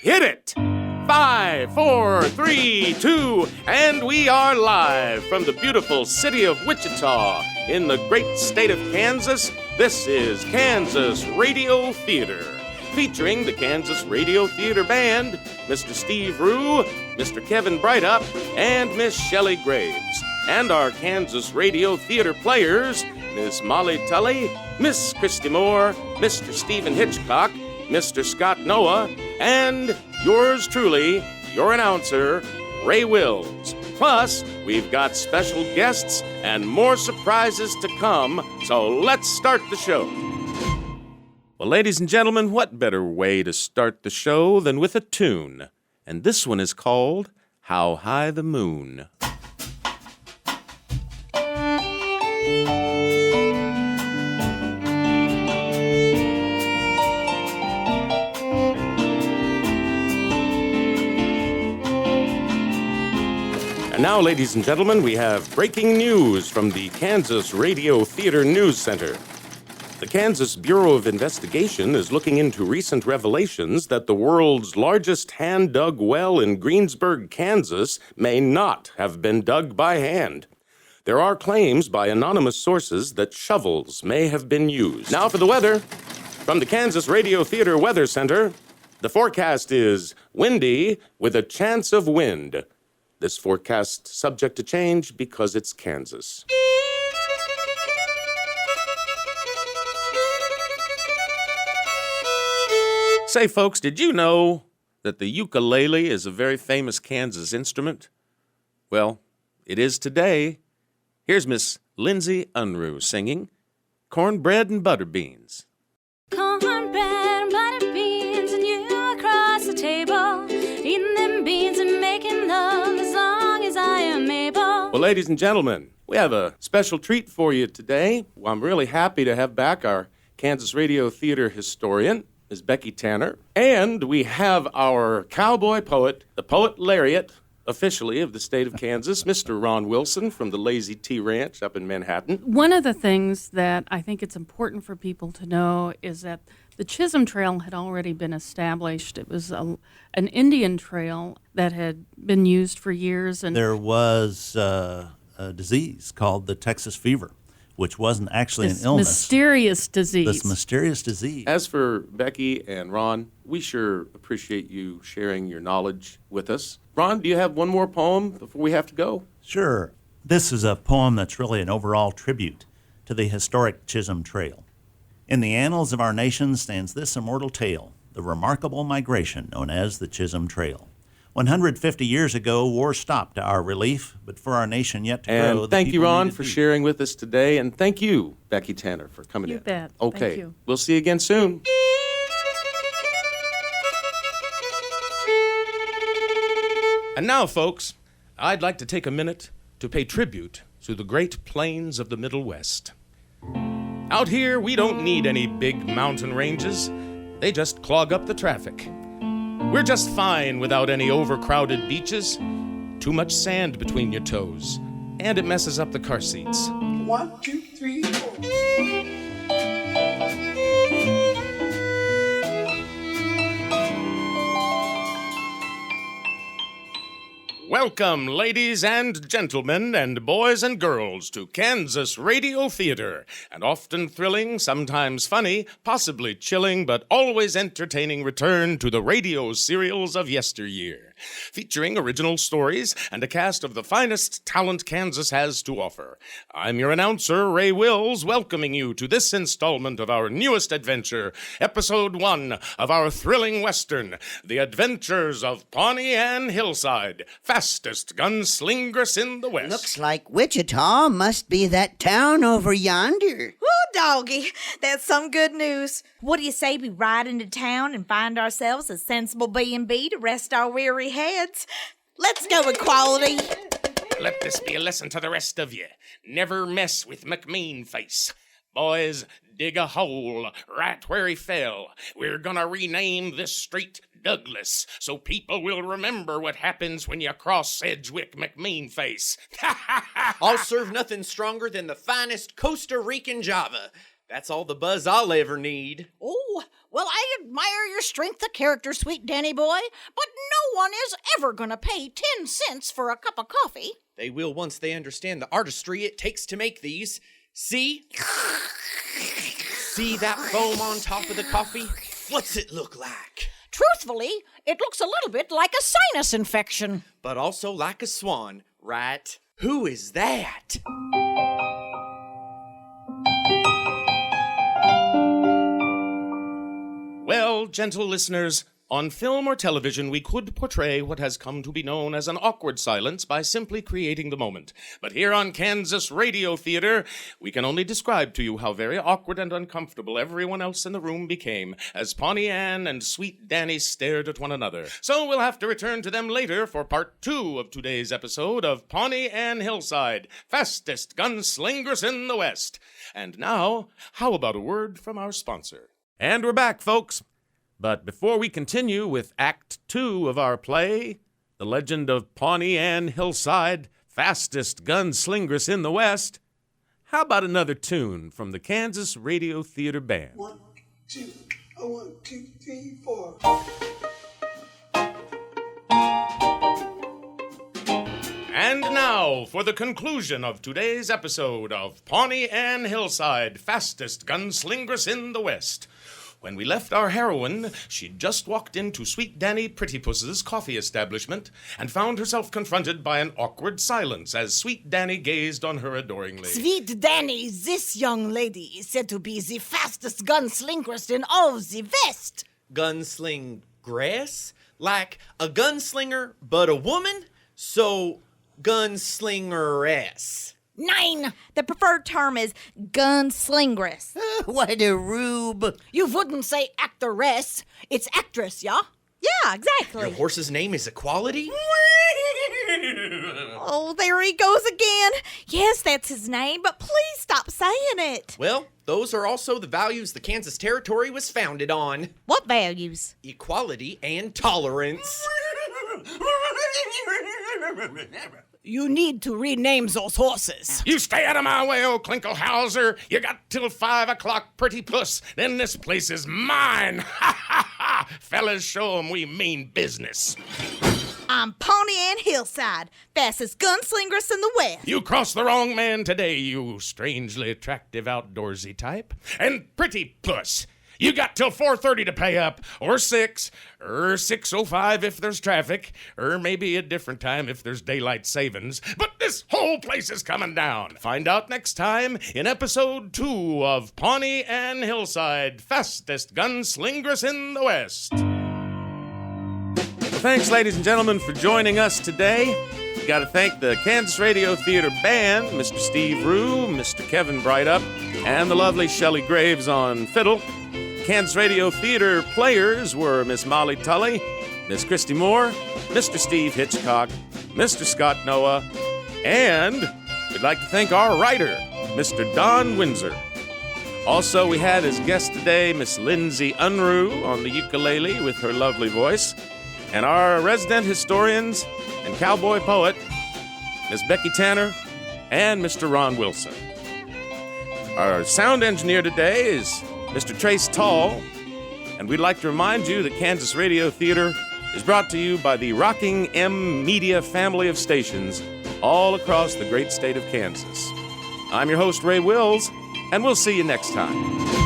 hit it! 5, 4, 3, 2, and we are live from the beautiful city of Wichita in the great state of Kansas. This is Kansas Radio Theater, featuring the Kansas Radio Theater Band, Mr. Steve Rue, Mr. Kevin Breitup, and Miss Shelley Graves, and our Kansas Radio Theater players, Miss Molly Tully, Miss Christy Moore, Mr. Stephen Hitchcock, Mr. Scott Noah, and yours truly, your announcer, Ray Wills. Plus, we've got special guests and more surprises to come, so let's start the show. Well, ladies and gentlemen, what better way to start the show than with a tune? And this one is called How High the Moon. And now, ladies and gentlemen, we have breaking news from the Kansas Radio Theater News Center. The Kansas Bureau of Investigation is looking into recent revelations that the world's largest hand-dug well in Greensburg, Kansas, may not have been dug by hand. There are claims by anonymous sources that shovels may have been used. Now for the weather. From the Kansas Radio Theater Weather Center, the forecast is windy with a chance of wind. This forecast subject to change because it's Kansas. Say, folks, did you know that the ukulele is a very famous Kansas instrument? Well, it is today. Here's Miss Lindsay Unruh singing Cornbread and Butter Beans. Cornbread and butter beans and you across the table, eating them beans and making love as long as I am able. Well, ladies and gentlemen, we have a special treat for you today. I'm really happy to have back our Kansas Radio Theater historian, Ms. Becky Tanner. And we have our cowboy poet, the poet laureate, officially, of the state of Kansas, Mr. Ron Wilson from the Lazy T Ranch up in Manhattan. One of the things that I think it's important for people to know is that the Chisholm Trail had already been established. It was an Indian trail that had been used for years. And there was a disease called the Texas fever, which wasn't actually an illness. Mysterious disease. This mysterious disease. As for Becky and Ron, we sure appreciate you sharing your knowledge with us. Ron, do you have one more poem before we have to go? Sure. This is a poem that's really an overall tribute to the historic Chisholm Trail. In the annals of our nation stands this immortal tale, the remarkable migration known as the Chisholm Trail. 150 years ago, war stopped to our relief, but for our nation yet to grow. And thank you, Ron, for sharing with us today, and thank you, Becky Tanner, for coming in. You bet. Okay, Thank you. We'll see you again soon. And now, folks, I'd like to take a minute to pay tribute to the Great Plains of the Middle West. Out here, we don't need any big mountain ranges. They just clog up the traffic. We're just fine without any overcrowded beaches, too much sand between your toes, and it messes up the car seats. 1, 2, 3, 4. Welcome, ladies and gentlemen, and boys and girls, to Kansas Radio Theater, an often thrilling, sometimes funny, possibly chilling, but always entertaining return to the radio serials of yesteryear, featuring original stories and a cast of the finest talent Kansas has to offer. I'm your announcer, Ray Wills, welcoming you to this installment of our newest adventure, Episode 1 of our thrilling Western, The Adventures of Pawnee Ann Hillside, fastest gunslingress in the West. Looks like Wichita must be that town over yonder. Ooh, doggy, that's some good news. What do you say we ride into town and find ourselves a sensible B&B to rest our weary heads? Let's go, Equality. Let this be a lesson to the rest of you. Never mess with McMean Face. Boys, dig a hole right where he fell. We're gonna rename this street Douglas, so people will remember what happens when you cross Sedgwick McMean Face. I'll serve nothing stronger than the finest Costa Rican Java. That's all the buzz I'll ever need. Oh, well, I admire your strength of character, sweet Danny boy, but no one is ever gonna pay 10 cents for a cup of coffee. They will once they understand the artistry it takes to make these. See? See that foam on top of the coffee? What's it look like? Truthfully, it looks a little bit like a sinus infection. But also like a swan, right? Who is that? Well, gentle listeners, on film or television, we could portray what has come to be known as an awkward silence by simply creating the moment. But here on Kansas Radio Theater, we can only describe to you how very awkward and uncomfortable everyone else in the room became as Pawnee Ann and Sweet Danny stared at one another. So we'll have to return to them later for part 2 of today's episode of Pawnee Ann Hillside, fastest gunslingers in the West. And now, how about a word from our sponsor? And we're back, folks. But before we continue with Act 2 of our play, The Legend of Pawnee Ann Hillside, fastest gunslingers in the West, how about another tune from the Kansas Radio Theater Band? 1, 2, 1, 2, 3, 4. And now for the conclusion of today's episode of Pawnee Ann Hillside, fastest gunslingers in the West. When we left our heroine, she'd just walked into Sweet Danny Prettypuss's coffee establishment and found herself confronted by an awkward silence as Sweet Danny gazed on her adoringly. Sweet Danny, this young lady is said to be the fastest gunslingeress in all the West. Gunslingress? Like a gunslinger, but a woman? So, gunslingeress. 9. The preferred term is gunslingeress. What a rube. You wouldn't say actoress. It's actress, yeah? Yeah, exactly. Your horse's name is Equality? Oh, there he goes again. Yes, that's his name, but please stop saying it. Well, those are also the values the Kansas Territory was founded on. What values? Equality and tolerance. You need to rename those horses. You stay out of my way, old Klinkelhauser. You got till 5 o'clock, pretty puss. Then this place is mine. Ha, ha, ha. Fellas, show 'em we mean business. I'm Pawnee Ann Hillside, fastest gunslingers in the West. You crossed the wrong man today, you strangely attractive outdoorsy type. And pretty puss, you got till 4:30 to pay up, or 6, or 6:05 if there's traffic, or maybe a different time if there's daylight savings. But this whole place is coming down. Find out next time in episode 2 of Pawnee Ann Hillside, fastest gunslingers in the West. Well, thanks, ladies and gentlemen, for joining us today. We got to thank the Kansas Radio Theater Band, Mr. Steve Rue, Mr. Kevin Brightup, and the lovely Shelley Graves on fiddle. Kansas Radio Theater players were Miss Molly Tully, Miss Christy Moore, Mr. Steve Hitchcock, Mr. Scott Noah, and we'd like to thank our writer, Mr. Don Windsor. Also, we had as guest today Miss Lindsay Unruh on the ukulele with her lovely voice, and our resident historians and cowboy poet, Miss Becky Tanner and Mr. Ron Wilson. Our sound engineer today is Mr. Trace Tall, and we'd like to remind you that Kansas Radio Theater is brought to you by the Rocking M Media family of stations all across the great state of Kansas. I'm your host, Ray Wills, and we'll see you next time.